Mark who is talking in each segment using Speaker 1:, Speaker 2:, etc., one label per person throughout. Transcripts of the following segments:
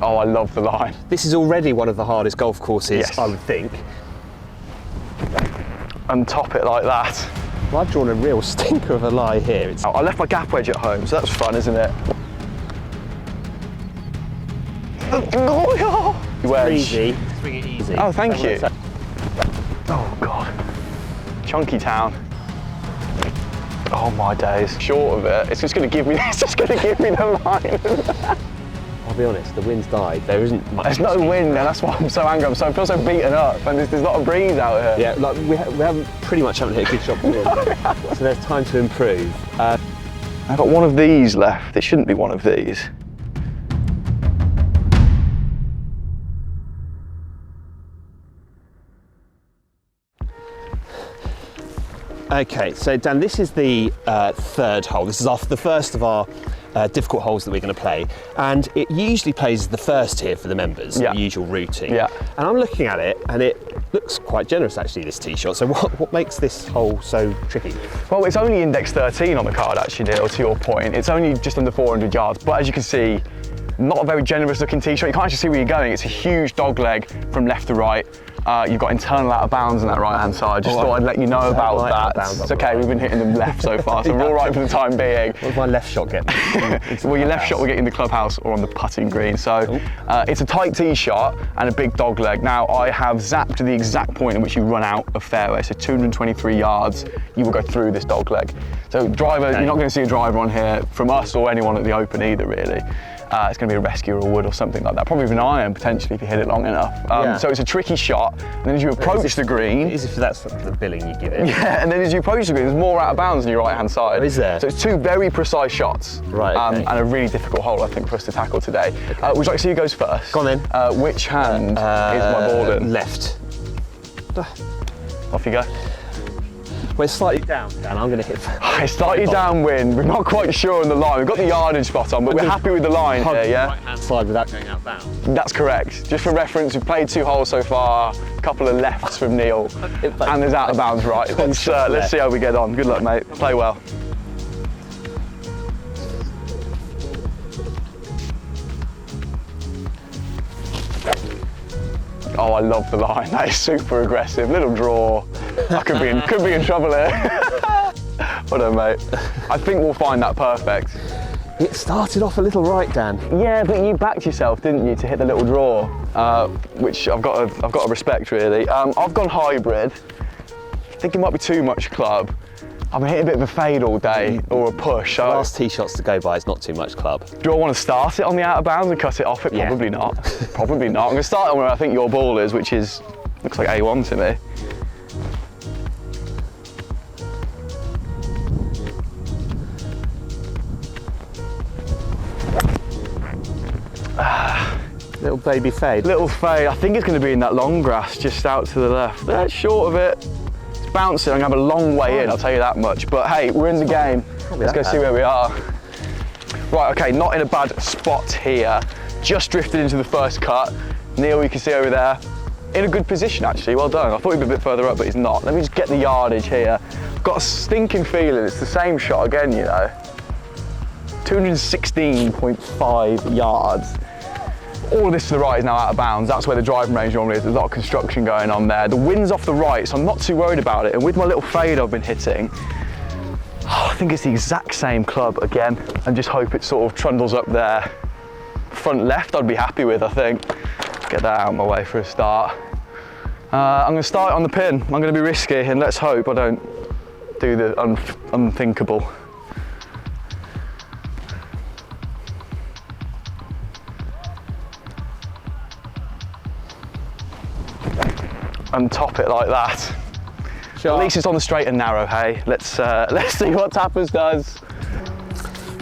Speaker 1: Oh, I love the line.
Speaker 2: This is already one of the hardest golf courses,
Speaker 1: Yes.
Speaker 2: I would think.
Speaker 1: And top it like that.
Speaker 2: Well, I've drawn a real stinker of a lie here.
Speaker 1: I left my gap wedge at home, so that's fun, isn't it? Wedge.
Speaker 2: Easy. Swing it easy.
Speaker 1: Oh, thank you. Oh God. Chunky town. Oh my days. Short of it, it's just going to give me. It's just going to give me the line.
Speaker 2: I'll be honest, the wind's died. There isn't much.
Speaker 1: There's no wind, and that's why I'm so angry. I feel so beaten up, and there's not a breeze out here.
Speaker 2: Yeah, like we haven't pretty much haven't hit a good shot for it. So there's time to improve.
Speaker 1: I've got one of these left. It shouldn't be one of these.
Speaker 2: Okay, so Dan, this is the third hole. This is the first of our difficult holes that we're going to play, and it usually plays the first here for the members,
Speaker 1: Yeah.
Speaker 2: the usual routing.
Speaker 1: Yeah.
Speaker 2: And I'm looking at it, and it looks quite generous actually, this tee shot. So what makes this hole so tricky?
Speaker 1: Well, it's only index 13 on the card actually, Neil, to your point. It's only just under 400 yards, but as you can see, not a very generous looking tee shot. You can't actually see where you're going. It's a huge dog leg from left to right. You've got internal out of bounds on that right hand side. Just thought I'd let you know about that. It's okay, we've been hitting them left so far, so we're all right for the time being.
Speaker 2: What does my left shot get?
Speaker 1: Well, your left shot will get you in the clubhouse or on the putting green. So it's a tight tee shot and a big dog leg. Now I have zapped the exact point in which you run out of fairway. So 223 yards, you will go through this dog leg. So driver, you're not going to see a driver on here from us or anyone at the Open either, really. It's going to be a rescue or a wood or something like that. Probably even an iron potentially if you hit it long enough. So it's a tricky shot. And then as you approach the green,
Speaker 2: As if that's the billing you give it.
Speaker 1: yeah, and then as you approach the green, there's more out of bounds on your right hand side.
Speaker 2: Oh, is there?
Speaker 1: So it's two very precise shots.
Speaker 2: Right. Okay.
Speaker 1: And a really difficult hole, I think, for us to tackle today. Would you like to see who goes first?
Speaker 2: Go on then.
Speaker 1: Which hand is my ball in?
Speaker 2: Left.
Speaker 1: Off you go.
Speaker 2: We're slightly down, Dan. I'm going to hit.
Speaker 1: It's slightly downwind. We're not quite sure on the line. We've got the yardage spot on, but we're happy with the line here, yeah?
Speaker 2: Right-hand side without going out bounds.
Speaker 1: That's correct. Just for reference, we've played 2 holes so far, a couple of lefts from Neil, and there's out of bounds right. Let's see how we get on. Good luck, mate. Play well. Oh, I love the line. That is super aggressive. Little draw. I could be in trouble here. Well done, mate. I think we'll find that perfect.
Speaker 2: It started off a little right, Dan.
Speaker 1: Yeah, but you backed yourself, didn't you, to hit the little draw, which I've got to respect, really. I've gone hybrid. I think it might be too much club. I've been hitting a bit of a fade all day, or a push. So
Speaker 2: Last tee shots to go by is not too much club.
Speaker 1: do I want to start it on the out of bounds and cut it off?
Speaker 2: Yeah.
Speaker 1: Probably not. Probably not. I'm going to start on where I think your ball is, which is, looks like A1 to me.
Speaker 2: Little baby fade.
Speaker 1: Little fade. I think it's going to be in that long grass just out to the left. That's short of it. It's bouncing. I'm going to have a long way in, I'll tell you that much. But hey, we're in the game. Let's go see where we are. Right, okay, not in a bad spot here. Just drifted into the first cut. Neil, you can see over there. In a good position, actually. Well done. I thought he'd be a bit further up, but he's not. Let me just get the yardage here. Got a stinking feeling it's the same shot again, you know. 216.5 yards. All of this to the right is now out of bounds. That's where the driving range normally is. There's a lot of construction going on there. The wind's off the right, so I'm not too worried about it. And with my little fade I've been hitting, I think it's the exact same club again, and just hope it sort of trundles up there. Front left I'd be happy with, I think. Get that out of my way for a start. I'm going to start on the pin. I'm going to be risky, and let's hope I don't do the unthinkable. And top it like that. Sure. At least it's on the straight and narrow, hey. Let's see what Tappers does.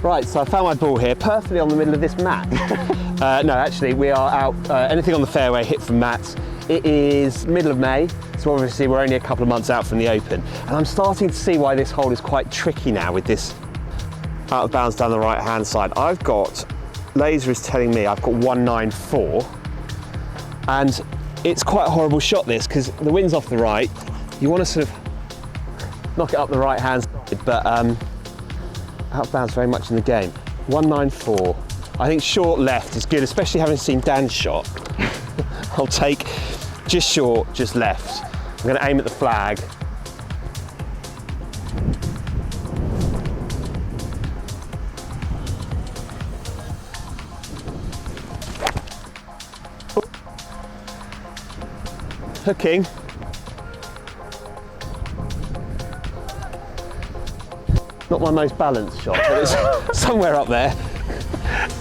Speaker 2: Right, so I found my ball here, perfectly on the middle of this mat. No, actually, we are out, anything on the fairway hit from mats. It is middle of May, so obviously we're only a couple of months out from the Open. And I'm starting to see why this hole is quite tricky now with this out of bounds down the right-hand side. I've got, Laser is telling me I've got 194, and it's quite a horrible shot this, because the wind's off the right. You want to sort of knock it up the right-hand side, but out of bounds very much in the game. 194. I think short left is good, especially having seen Dan's shot. I'll take just short, just left. I'm going to aim at the flag. Hooking. Not my most balanced shot, but it's somewhere up there.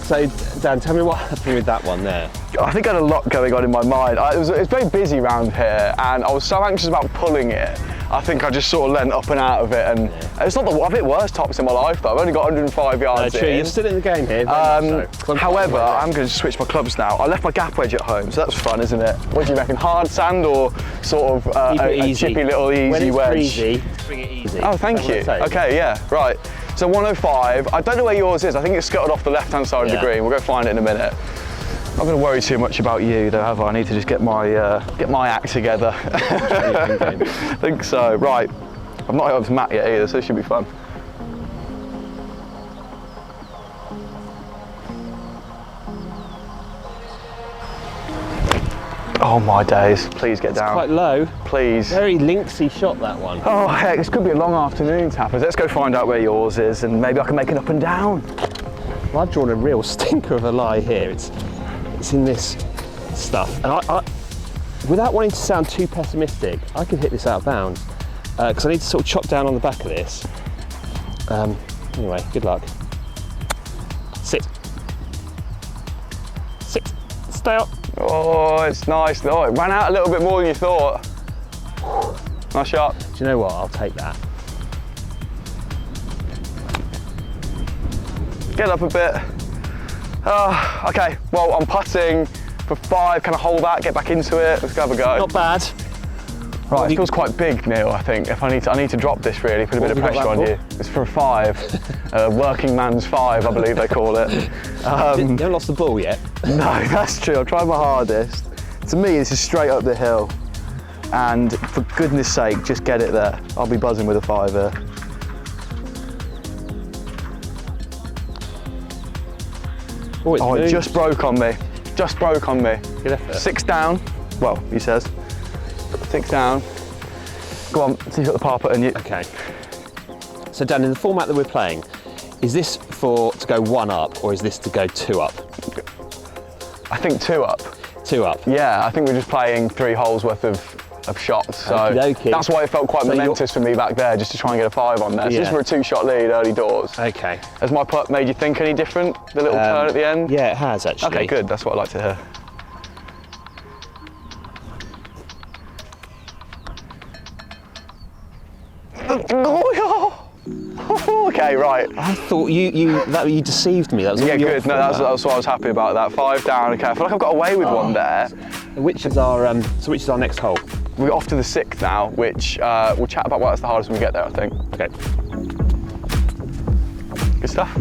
Speaker 2: So, Dan, tell me what happened with that one there.
Speaker 1: I think I had a lot going on in my mind. It was very busy around here, and I was so anxious about pulling it. I think I just sort of leant up and out of it, and it's not the bit worst tops in my life though. I've only got 105 yards
Speaker 2: True,
Speaker 1: in.
Speaker 2: you're still in the game here.
Speaker 1: However, I'm going to switch my clubs now. I left my gap wedge at home, so that's fun, isn't it? What do you reckon? Hard sand or sort of a chippy little easy wedge?
Speaker 2: Breezy, bring it easy.
Speaker 1: Oh, thank you. Okay, yeah, right. So 105. I don't know where yours is. I think it's scuttled off the left-hand side of the green. We'll go find it in a minute. I'm not going to worry too much about you, though, have I? I need to just get my act together. I think so. Right. I've not hit up to Matt yet either, so this should be fun. Oh my days. Please get down.
Speaker 2: Quite low.
Speaker 1: Please.
Speaker 2: Very linksy shot, that one.
Speaker 1: Oh heck, this could be a long afternoon, Tappers. Let's go find out where yours is and maybe I can make an up and down.
Speaker 2: Well, I've drawn a real stinker of a lie here. It's in this stuff. And I without wanting to sound too pessimistic, I could hit this out of bounds. Because I need to sort of chop down on the back of this. Anyway, good luck. Sit. Sit. Stay up.
Speaker 1: Oh, it's nice. Oh, it ran out a little bit more than you thought. Nice shot.
Speaker 2: Do you know what? I'll take that.
Speaker 1: Get up a bit. Okay, well, I'm putting for 5. Can I hold that? Get back into it. Let's go have a go.
Speaker 2: Not bad.
Speaker 1: Right, it feels quite big, Neil, I think. If I need to drop this really, put a bit of pressure on you. It's for a 5. Working man's 5, I believe they call it.
Speaker 2: You haven't lost the ball yet.
Speaker 1: No, that's true. I've tried my hardest. To me, this is straight up the hill. And for goodness sake, just get it there. I'll be buzzing with a 5 here.
Speaker 2: Oh,
Speaker 1: it just broke on me. Just broke on me.
Speaker 2: Good effort.
Speaker 1: 6 down. Well, he says. 6 down. Go on, see if you've got the par putt in you.
Speaker 2: Okay. So Dan, in the format that we're playing, is this to go 1 up or is this to go 2 up?
Speaker 1: I think 2 up.
Speaker 2: 2 up?
Speaker 1: Yeah, I think we're just playing 3 holes worth of shots. So
Speaker 2: Okey-dokey.
Speaker 1: that's why it felt quite momentous for me back there, just to try and get a 5 on there. So this is for a 2-shot lead early doors.
Speaker 2: Okay.
Speaker 1: Has my putt made you think any different? The little turn at the end?
Speaker 2: Yeah, it has actually.
Speaker 1: Okay, good. That's what I like to hear. Okay, right.
Speaker 2: I thought you deceived me. That was
Speaker 1: good. No, that's what I was happy about. That 5 down. Okay, I feel like I've got away with one there.
Speaker 2: Which is our next hole?
Speaker 1: We're off to the 6th now, which we'll chat about why that's the hardest when we get there, I think.
Speaker 2: Okay.
Speaker 1: Good stuff.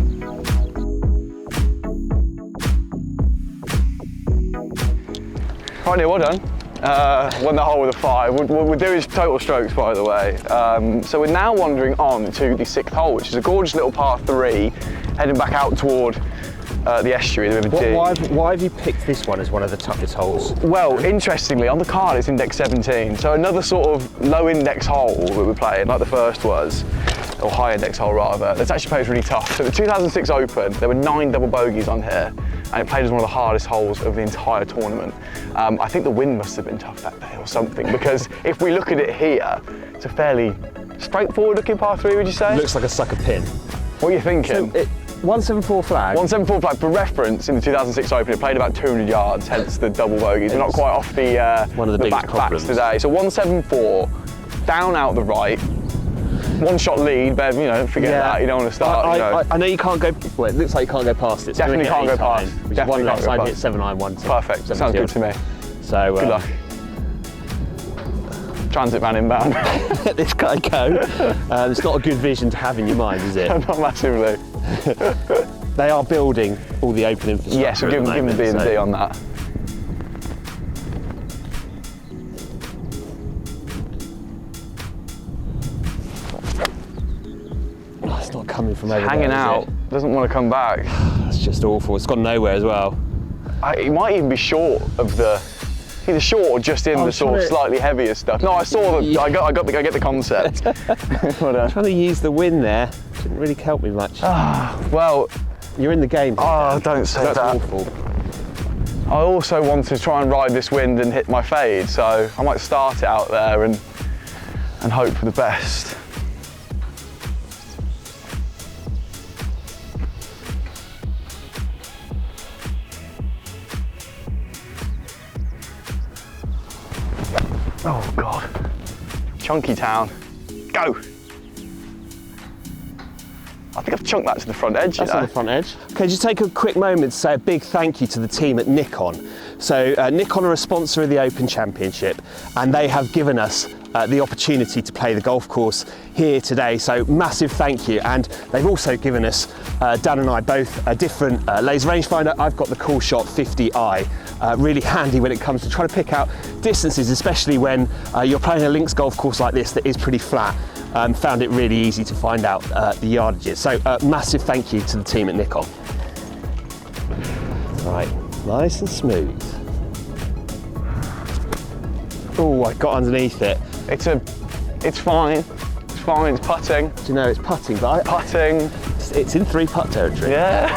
Speaker 1: Right, Neil, well done. Won the hole with a 5. We'll do his total strokes, by the way. So we're now wandering on to the 6th hole, which is a gorgeous little par 3, heading back out toward the estuary, the River Dee.
Speaker 2: Why have you picked this one as one of the toughest holes?
Speaker 1: Well, interestingly, on the card it's index 17, so another sort of low index hole that we're playing, like the first was, or high index hole rather, that's actually plays really tough. So the 2006 Open, there were 9 double bogeys on here, and it played as one of the hardest holes of the entire tournament. I think the wind must have been tough that day or something, because if we look at it here, it's a fairly straightforward looking par 3, would you say?
Speaker 2: Looks like a sucker pin.
Speaker 1: What are you thinking?
Speaker 2: So 174 flag.
Speaker 1: 174 flag. For reference, in the 2006 Open, it played about 200 yards, hence the double bogeys. We're not quite off the
Speaker 2: one of the biggest
Speaker 1: back
Speaker 2: problems
Speaker 1: today. So 174, down out the right, 1-shot lead, Bev, don't forget that. You don't want to start,
Speaker 2: I know you can't go, well, it looks like you can't go past it. So
Speaker 1: definitely can't go past.
Speaker 2: One left side hit 7-9, 1.
Speaker 1: Perfect, sounds good to me.
Speaker 2: So,
Speaker 1: good luck. Transit van inbound.
Speaker 2: Let this guy go. It's not a good vision to have in your mind, is it?
Speaker 1: Not massively.
Speaker 2: They are building all the open infrastructure.
Speaker 1: Yes, we'll give them the B&B on that.
Speaker 2: Oh, it's not coming from over there.
Speaker 1: Hanging out, doesn't want to come back.
Speaker 2: That's It's just awful. It's gone nowhere as well.
Speaker 1: It might even be short of the, either short or just in the sort of slightly heavier stuff. No, I saw the, I get the concept.
Speaker 2: Trying to use the wind there didn't really help me much.
Speaker 1: Well,
Speaker 2: you're in the game.
Speaker 1: Oh, don't say
Speaker 2: That's
Speaker 1: that.
Speaker 2: awful.
Speaker 1: I also want to try and ride this wind and hit my fade, so I might start it out there and hope for the best. Oh God, chunky town, go. I think I've chunked that to the front edge.
Speaker 2: That's on the front edge. Okay, just take a quick moment to say a big thank you to the team at Nikon. So Nikon are a sponsor of the Open Championship, and they have given us the opportunity to play the golf course here today. So massive thank you. And they've also given us, Dan and I both, a different laser rangefinder. I've got the Cool Shot 50i. Really handy when it comes to trying to pick out distances, especially when you're playing a links golf course like this that is pretty flat. Found it really easy to find out the yardages. So massive thank you to the team at Nikon. Right, nice and smooth. Oh, I got underneath it.
Speaker 1: It's fine. It's fine. It's putting.
Speaker 2: Do you know it's putting? But
Speaker 1: Putting.
Speaker 2: it's in 3-putt territory.
Speaker 1: Yeah.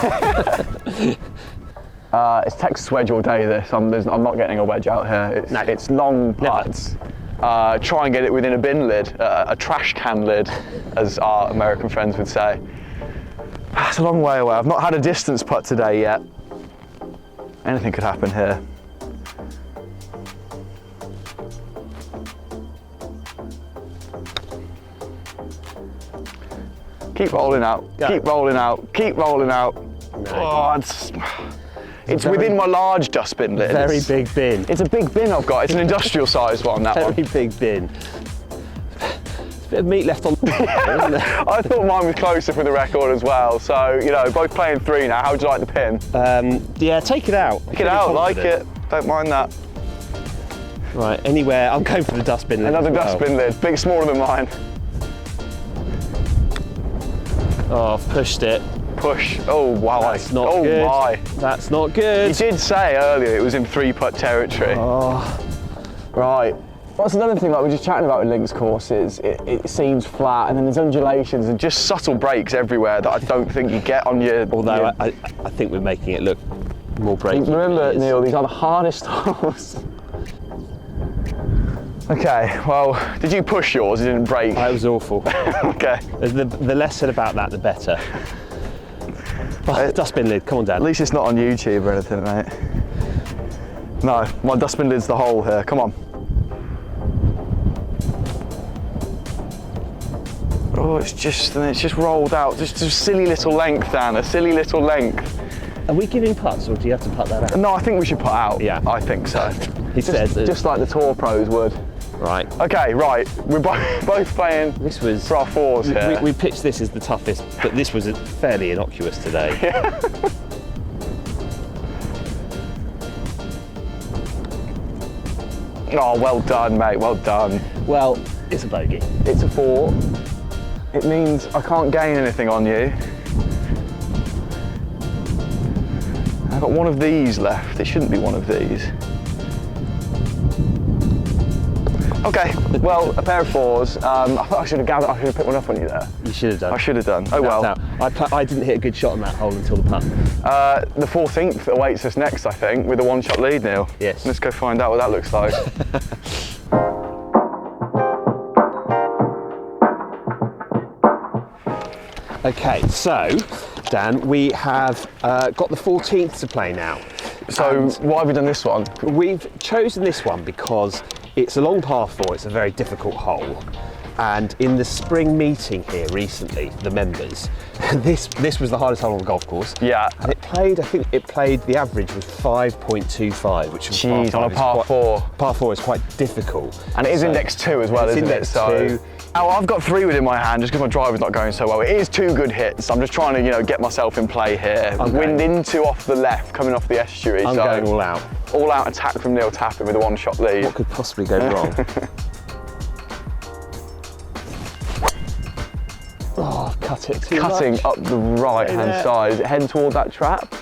Speaker 1: It's Texas wedge all day. This. I'm not getting a wedge out here. It's long putts. Try and get it within a bin lid, a trash can lid, as our American friends would say. It's a long way away. I've not had a distance putt today yet. Anything could happen here. Keep rolling out, keep rolling out, keep rolling out.
Speaker 2: No.
Speaker 1: Oh, it's within my large dustbin lid.
Speaker 2: Very big bin.
Speaker 1: It's a big bin I've got. It's an industrial sized one, that one.
Speaker 2: Very big bin. There's a bit of meat left on the isn't there?
Speaker 1: I thought mine was closer for the record as well. So, you know, both playing 3 now. How would you like the pin?
Speaker 2: Yeah, take it out.
Speaker 1: Take it out, like it. Don't mind that.
Speaker 2: Right, anywhere. I'm going for the dustbin lid.
Speaker 1: Another dustbin lid, big, smaller than mine.
Speaker 2: Oh, I've pushed it.
Speaker 1: Push. Oh, wow.
Speaker 2: That's not good.
Speaker 1: Oh, my.
Speaker 2: That's not good.
Speaker 1: You did say earlier it was in 3-putt territory.
Speaker 2: Oh.
Speaker 1: Right. What's another thing like we're just chatting about with links courses? It seems flat and then there's undulations and just subtle breaks everywhere that I don't think you get on your...
Speaker 2: Although I think we're making it look more breaky.
Speaker 1: Remember, Neil, these are the hardest holes. Okay, well, did you push yours? It didn't break?
Speaker 2: It was awful.
Speaker 1: Okay.
Speaker 2: The less said about that, the better. Oh, dustbin lid, come on, Dan.
Speaker 1: At least it's not on YouTube or anything, mate. No, my dustbin lid's the hole here. Come on. Oh, it's just rolled out. Just a silly little length, Dan. A silly little length.
Speaker 2: Are we giving putts, or do you have to putt that out?
Speaker 1: No, I think we should put out.
Speaker 2: Yeah.
Speaker 1: I think so.
Speaker 2: He says
Speaker 1: just like the tour pros would.
Speaker 2: Right.
Speaker 1: Okay, right. We're both playing for our 4s here.
Speaker 2: We pitched this as the toughest, but this was fairly innocuous today.
Speaker 1: Yeah. Oh, well done, mate. Well done.
Speaker 2: Well, it's a bogey.
Speaker 1: It's a 4. It means I can't gain anything on you. I've got one of these left. It shouldn't be one of these. Okay, well, a pair of 4s. I thought I should have picked one up on you there.
Speaker 2: You should have done.
Speaker 1: I should have done. Oh well.
Speaker 2: I didn't hit a good shot on that hole until the putt.
Speaker 1: The 14th awaits us next, I think, with a 1-shot lead, Neil.
Speaker 2: Yes.
Speaker 1: Let's go find out what that looks like.
Speaker 2: Okay, so, Dan, we have got the 14th to play now.
Speaker 1: So, why have we done this one?
Speaker 2: We've chosen this one because it's a long par 4, it's a very difficult hole. And in the spring meeting here recently, the members, this was the hardest hole on the golf course.
Speaker 1: Yeah.
Speaker 2: And it played, I think it played, the average was 5.25, which was
Speaker 1: Jeez, on a par 4.
Speaker 2: Par 4 is quite difficult.
Speaker 1: And it is index 2 as well, isn't it?
Speaker 2: Index 2.
Speaker 1: Oh, I've got 3 wood in my hand just because my driver's not going so well. It is 2 good hits. I'm just trying to, get myself in play here. Wind into off the left, coming off the estuary.
Speaker 2: I'm going all out.
Speaker 1: All out attack from Neil Tappin with a 1-shot lead.
Speaker 2: What could possibly go wrong? Oh, I've cut it too
Speaker 1: cutting
Speaker 2: much.
Speaker 1: up the right-hand side. Is it heading toward that trap?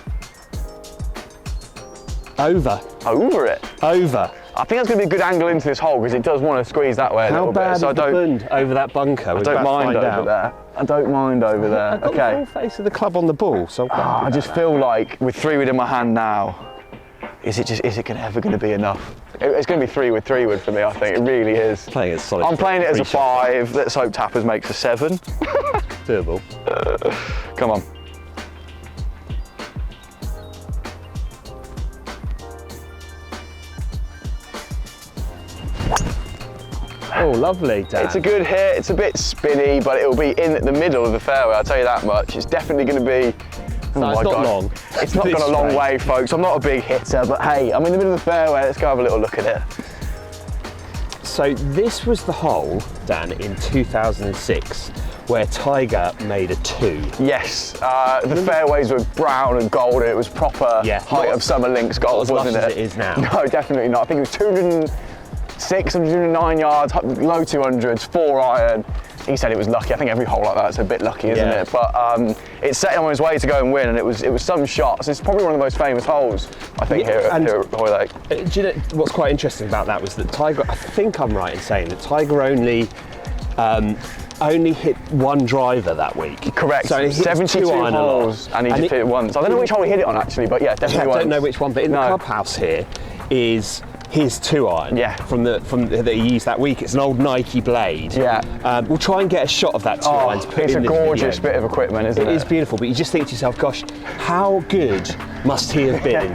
Speaker 2: Over.
Speaker 1: Over it?
Speaker 2: Over.
Speaker 1: I think that's going to be a good angle into this hole because it does want to squeeze that way a little bit. So
Speaker 2: How bad is the bund over that bunker?
Speaker 1: I don't mind over there. I don't mind over there.
Speaker 2: I've got the whole face of the club on the ball, so
Speaker 1: I just feel like with 3-wood in my hand now, is it ever going to be enough? It's going to be 3-wood, 3-wood for me, I think. It really is.
Speaker 2: Playing it solid.
Speaker 1: I'm playing it as a 5. Let's hope Tappers makes a 7.
Speaker 2: Doable.
Speaker 1: Come on.
Speaker 2: Oh, lovely, Dan.
Speaker 1: It's a good hit. It's a bit spinny, but it'll be in the middle of the fairway, I'll tell you that much. It's definitely going to be...
Speaker 2: So it's not long.
Speaker 1: It's not gone a long way, folks. I'm not a big hitter, but hey, I'm in the middle of the fairway. Let's go have a little look at it.
Speaker 2: So this was the hole, Dan, in 2006, where Tiger made a 2.
Speaker 1: Yes, the fairways were brown and gold, and it was proper height of summer links golf, wasn't it?
Speaker 2: Not as lush as it is now.
Speaker 1: No, definitely not. I think it was 206, 209 yards, low 200s, 4-iron. He said it was lucky. I think every hole like that is a bit lucky, isn't it? But it set him on his way to go and win, and it was some shots. It's probably one of the most famous holes, I think, here at Hoylake.
Speaker 2: Do you know what's quite interesting about that was that Tiger, I think I'm right in saying that Tiger only hit 1 driver that week.
Speaker 1: Correct.
Speaker 2: So he hit
Speaker 1: 72 holes, and he just hit it once. I don't know which hole he hit it on actually, but yeah, definitely once.
Speaker 2: I don't know which one, but in the clubhouse here is his 2-iron from that he used that week. It's an old Nike blade.
Speaker 1: Yeah.
Speaker 2: We'll try and get a shot of that 2-iron to put in this video.
Speaker 1: It's a gorgeous bit of equipment, isn't it?
Speaker 2: It is beautiful, but you just think to yourself, gosh, how good must he have been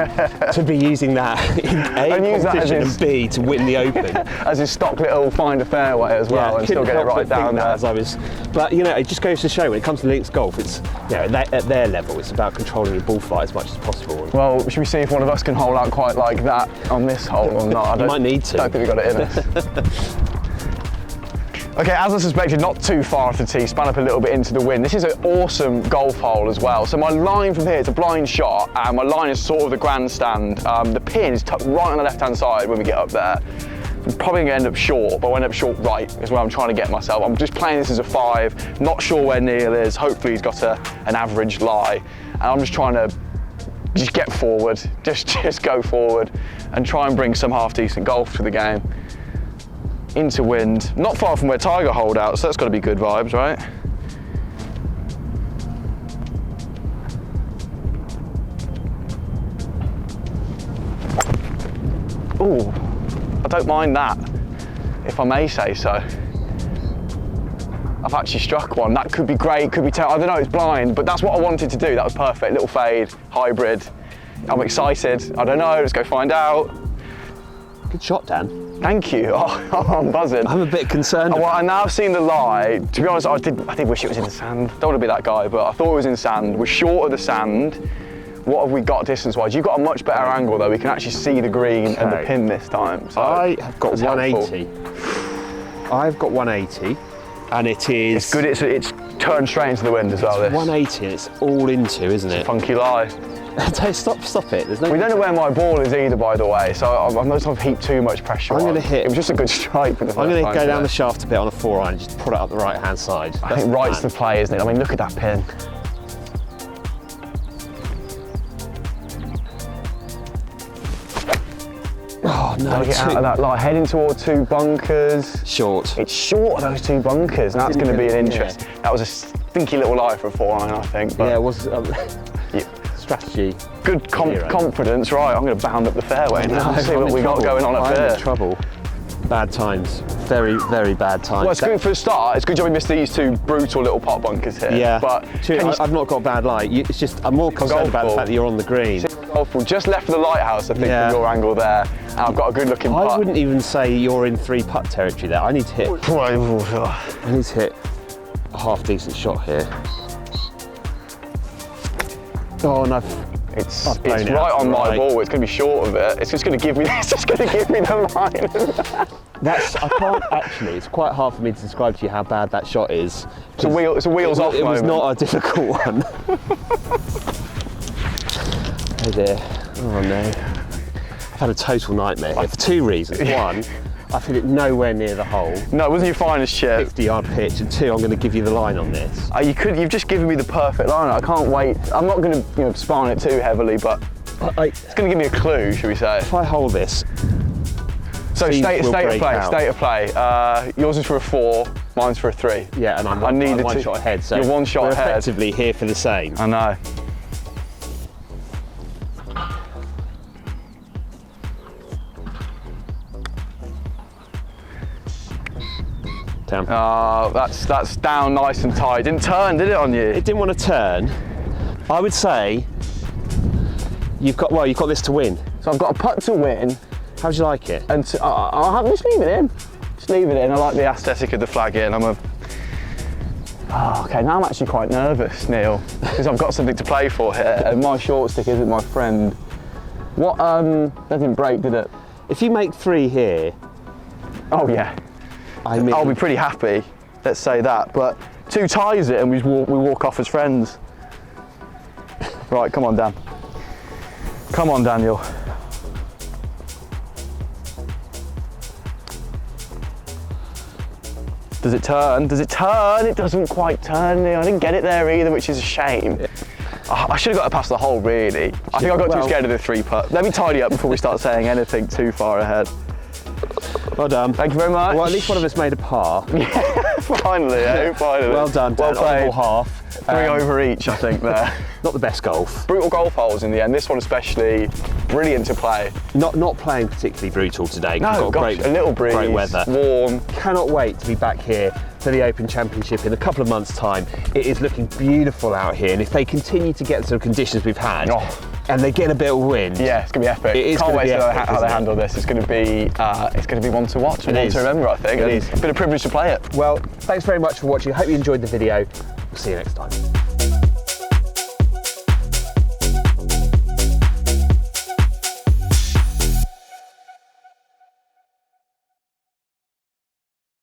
Speaker 2: to be using that in A, competition, and B, to win the Open.
Speaker 1: As his stock little find a fairway as well, and still get it right down there.
Speaker 2: But you know, it just goes to show when it comes to links golf, it's at their level, it's about controlling your ball flight as much as possible.
Speaker 1: Well, should we see if one of us can hole out quite like that on this hole or not?
Speaker 2: You might need to.
Speaker 1: I don't think we've got it in us. Okay, as I suspected, not too far off the tee, span up a little bit into the wind. This is an awesome golf hole as well. So my line from here, it's a blind shot, and my line is sort of the grandstand. The pin is tucked right on the left-hand side when we get up there. I'm probably going to end up short, but I'll end up short right is where I'm trying to get myself. I'm just playing this as a 5, not sure where Neil is. Hopefully he's got an average lie. And I'm just trying to just get forward, just go forward and try and bring some half-decent golf to the game. Into wind, not far from where Tiger holed out, so that's got to be good vibes, right? Ooh, I don't mind that, if I may say so. I've actually struck one. That could be great, could be terrible. I don't know, it's blind, but that's what I wanted to do. That was perfect, little fade, hybrid. I'm excited. I don't know, let's go find out.
Speaker 2: Good shot, Dan.
Speaker 1: Thank you. Oh, I'm buzzing.
Speaker 2: I'm a bit concerned.
Speaker 1: Well, I now have seen the lie. To be honest, I did wish it was in the sand. Don't want to be that guy, but I thought it was in sand. We're short of the sand. What have we got distance-wise? You've got a much better angle though. We can actually see the green and the pin this time. So
Speaker 2: I have got 180. I've got 180, and it is.
Speaker 1: It's good. It's turned straight into the wind as well. This
Speaker 2: 180, and it's all into, isn't it?
Speaker 1: Funky lie.
Speaker 2: Stop it. There's no.
Speaker 1: We don't know where my ball is either, by the way, so I'm not going to heap too much pressure on.
Speaker 2: I'm going to hit.
Speaker 1: It was just a good strike for the first time.
Speaker 2: I'm going to go down the shaft a bit on a 4-iron and just put it up the right-hand side.
Speaker 1: I think right's the play, isn't it? I mean, look at that pin.
Speaker 2: Oh no!
Speaker 1: Get out of that lie. Heading toward 2 bunkers.
Speaker 2: Short.
Speaker 1: It's short of those 2 bunkers, and that's going to be an interest. Yeah. That was a stinky little lie for a 4-iron, I think. But
Speaker 2: yeah, it was. Strategy.
Speaker 1: Good confidence, right? I'm going to bound up the fairway now and see what we got going on up here.
Speaker 2: I'm in trouble. Bad times. Very, very bad times.
Speaker 1: Well, it's good for a start. It's good job we missed these 2 brutal little pot bunkers here.
Speaker 2: Yeah.
Speaker 1: But
Speaker 2: I've not got a bad lie. It's just I'm more concerned about the fact that you're on the green.
Speaker 1: Just left for the lighthouse, I think, from your angle there. And I've got a good looking putt.
Speaker 2: I wouldn't even say you're in 3-putt territory there. I need to hit. I need to hit a half decent shot here. Oh, and it's right on my ball. It's going to be short of it. It's just going to give me. It's just going to give me the line. I can't actually. It's quite hard for me to describe to you how bad that shot is.
Speaker 1: It's a wheels off moment.
Speaker 2: It was not a difficult one. Oh dear. Oh no. I've had a total nightmare here for 2 reasons. One, I've hit it nowhere near the hole.
Speaker 1: No, it wasn't your finest chip.
Speaker 2: 50-yard pitch, and 2, I'm going to give you the line on this.
Speaker 1: You've just given me the perfect line. I can't wait. I'm not going to spine it too heavily, but it's going to give me a clue, should we say?
Speaker 2: If I hold this.
Speaker 1: So state of play. Yours is for a 4, mine's for a 3.
Speaker 2: Yeah, and I'm one shot ahead. So
Speaker 1: you're one shot
Speaker 2: we're
Speaker 1: ahead.
Speaker 2: Effectively here for the same.
Speaker 1: I know.
Speaker 2: Down.
Speaker 1: That's down nice and tight. Didn't turn, did it, on you?
Speaker 2: It didn't want to turn. I would say you've got this to win.
Speaker 1: So I've got a putt to win.
Speaker 2: How would you like it?
Speaker 1: And I'll just leave it in. Just leave it in. I like the aesthetic of the flag in. Okay, now I'm actually quite nervous, Neil, because I've got something to play for here, and my short stick isn't my friend. What? That didn't break, did it?
Speaker 2: If you make 3 here.
Speaker 1: Oh yeah. I'll be pretty happy. Let's say that. But 2 ties it, and we walk off as friends. Right, come on, Dan. Come on, Daniel. Does it turn? Does it turn? It doesn't quite turn, Neil. I didn't get it there either, which is a shame. I should have got it past the hole, really. I think I got too scared of the 3-putt. Let me tidy up before we start saying anything too far ahead.
Speaker 2: Well done.
Speaker 1: Thank you very much.
Speaker 2: Well, at least one of us made a par.
Speaker 1: Yeah, finally, finally.
Speaker 2: Well done, Dan.
Speaker 1: Well played.
Speaker 2: Half.
Speaker 1: 3 over each, I think, there.
Speaker 2: Not the best golf.
Speaker 1: Brutal golf holes in the end. This one especially, brilliant to play.
Speaker 2: Not playing particularly brutal today.
Speaker 1: No, gosh, a little breeze,
Speaker 2: great weather.
Speaker 1: Warm.
Speaker 2: Cannot wait to be back here for the Open Championship in a couple of months' time. It is looking beautiful out here, and if they continue to get the sort of conditions we've had, and they get a bit of wind,
Speaker 1: yeah, it's gonna be epic.
Speaker 2: It is.
Speaker 1: Can't wait to know how they
Speaker 2: it?
Speaker 1: handle this. It's gonna be one to watch and one to remember. I think
Speaker 2: it is.
Speaker 1: It's been a privilege to play it.
Speaker 2: Well, thanks very much for watching. I hope you enjoyed the video. We'll see you next time.